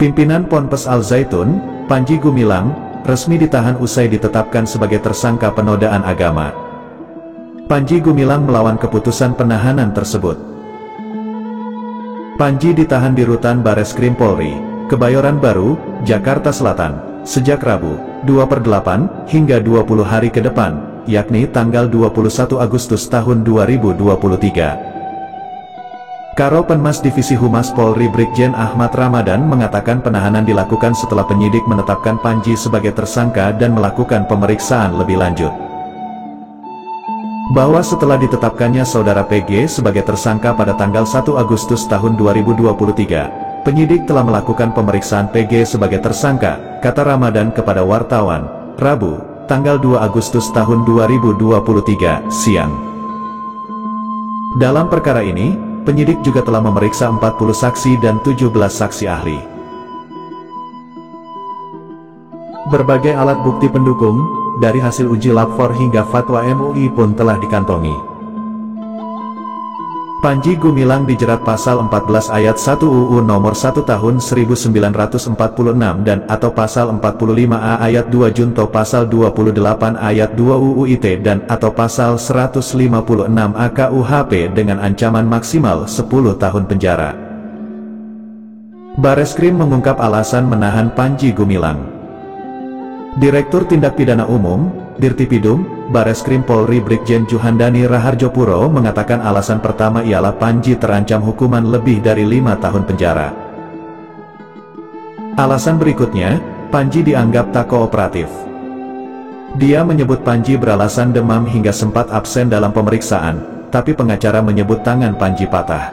Pimpinan Ponpes Al Zaitun, Panji Gumilang, resmi ditahan usai ditetapkan sebagai tersangka penodaan agama. Panji Gumilang melawan keputusan penahanan tersebut. Panji ditahan di Rutan Bareskrim Polri, Kebayoran Baru, Jakarta Selatan, sejak Rabu, 2/8, hingga 20 hari ke depan, yakni tanggal 21 Agustus tahun 2023. Karo Penmas Divisi Humas Polri Brigjen Ahmad Ramadan mengatakan penahanan dilakukan setelah penyidik menetapkan Panji sebagai tersangka dan melakukan pemeriksaan lebih lanjut. Bahwa setelah ditetapkannya saudara PG sebagai tersangka pada tanggal 1 Agustus tahun 2023, penyidik telah melakukan pemeriksaan PG sebagai tersangka, kata Ramadan kepada wartawan, Rabu, tanggal 2 Agustus tahun 2023, siang. Dalam perkara ini, penyidik juga telah memeriksa 40 saksi dan 17 saksi ahli. Berbagai alat bukti pendukung, dari hasil uji lapor hingga fatwa MUI pun telah dikantongi. Panji Gumilang dijerat pasal 14 ayat 1 UU nomor 1 tahun 1946 dan atau pasal 45A ayat 2 junto pasal 28 ayat 2 UU ITE dan atau pasal 156A KUHP dengan ancaman maksimal 10 tahun penjara. Bareskrim mengungkap alasan menahan Panji Gumilang. Direktur Tindak Pidana Umum, Dirtipidum, Bareskrim Polri Brigjen Juhandani Raharjopuro mengatakan alasan pertama ialah Panji terancam hukuman lebih dari 5 tahun penjara. Alasan berikutnya, Panji dianggap tak kooperatif. Dia menyebut Panji beralasan demam hingga sempat absen dalam pemeriksaan, tapi pengacara menyebut tangan Panji patah.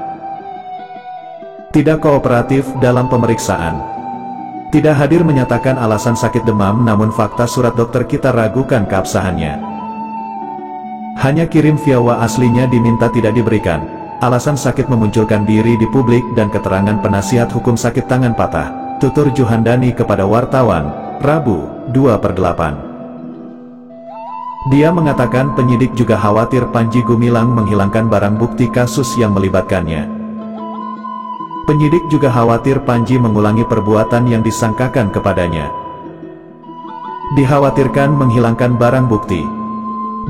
Tidak kooperatif dalam pemeriksaan. Tidak hadir menyatakan alasan sakit demam, namun fakta surat dokter kita ragukan keabsahannya. Hanya kirim via WA aslinya diminta tidak diberikan. Alasan sakit memunculkan diri di publik dan keterangan penasihat hukum sakit tangan patah, tutur Juhandani kepada wartawan, Rabu, 2/8. Dia mengatakan penyidik juga khawatir Panji Gumilang menghilangkan barang bukti kasus yang melibatkannya. Penyidik juga khawatir Panji mengulangi perbuatan yang disangkakan kepadanya. Dikhawatirkan menghilangkan barang bukti.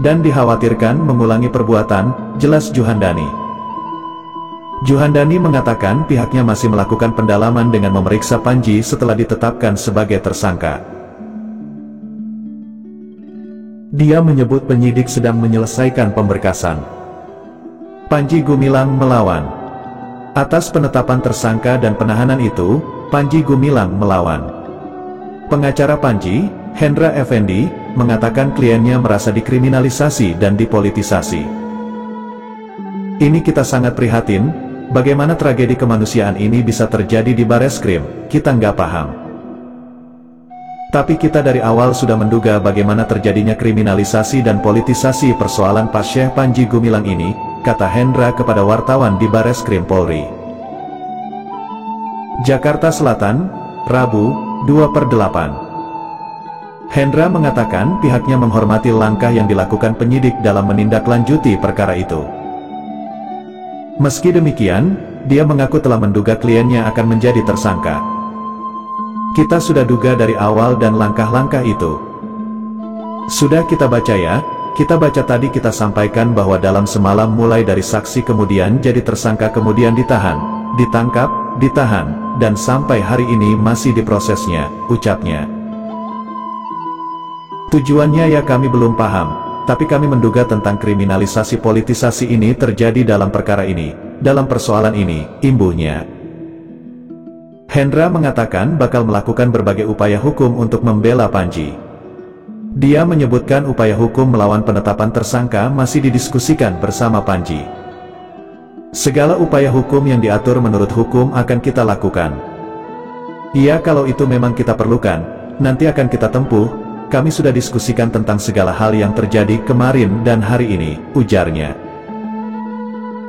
Dan dikhawatirkan mengulangi perbuatan, jelas Juhandani. Juhandani mengatakan pihaknya masih melakukan pendalaman dengan memeriksa Panji setelah ditetapkan sebagai tersangka. Dia menyebut penyidik sedang menyelesaikan pemberkasan. Panji Gumilang melawan. Atas penetapan tersangka dan penahanan itu, Panji Gumilang melawan. Pengacara Panji, Hendra Effendi, mengatakan kliennya merasa dikriminalisasi dan dipolitisasi. Ini kita sangat prihatin, bagaimana tragedi kemanusiaan ini bisa terjadi di Bareskrim, kita nggak paham. Tapi kita dari awal sudah menduga bagaimana terjadinya kriminalisasi dan politisasi persoalan Pak Syekh Panji Gumilang ini, kata Hendra kepada wartawan di Bareskrim Polri. Jakarta Selatan, Rabu, 2/8. Hendra mengatakan pihaknya menghormati langkah yang dilakukan penyidik dalam menindaklanjuti perkara itu. Meski demikian, dia mengaku telah menduga kliennya akan menjadi tersangka. Kita sudah duga dari awal dan langkah-langkah itu sudah kita baca ya. Kita baca tadi, kita sampaikan bahwa dalam semalam mulai dari saksi kemudian jadi tersangka kemudian ditahan, ditangkap, ditahan, dan sampai hari ini masih diprosesnya, ucapnya. Tujuannya ya kami belum paham, tapi kami menduga tentang kriminalisasi politisasi ini terjadi dalam perkara ini, dalam persoalan ini, imbuhnya. Hendra mengatakan bakal melakukan berbagai upaya hukum untuk membela Panji. Dia menyebutkan upaya hukum melawan penetapan tersangka masih didiskusikan bersama Panji. Segala upaya hukum yang diatur menurut hukum akan kita lakukan. Iya, kalau itu memang kita perlukan, nanti akan kita tempuh. Kami sudah diskusikan tentang segala hal yang terjadi kemarin dan hari ini, ujarnya.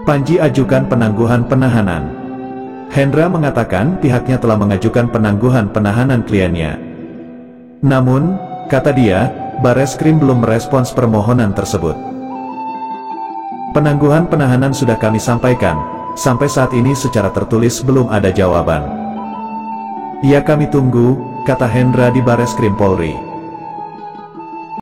Panji ajukan penangguhan penahanan. Hendra mengatakan pihaknya telah mengajukan penangguhan penahanan kliennya. Namun, kata dia, Bareskrim belum merespons permohonan tersebut. Penangguhan penahanan sudah kami sampaikan, sampai saat ini secara tertulis belum ada jawaban. Ya kami tunggu, kata Hendra di Bareskrim Polri.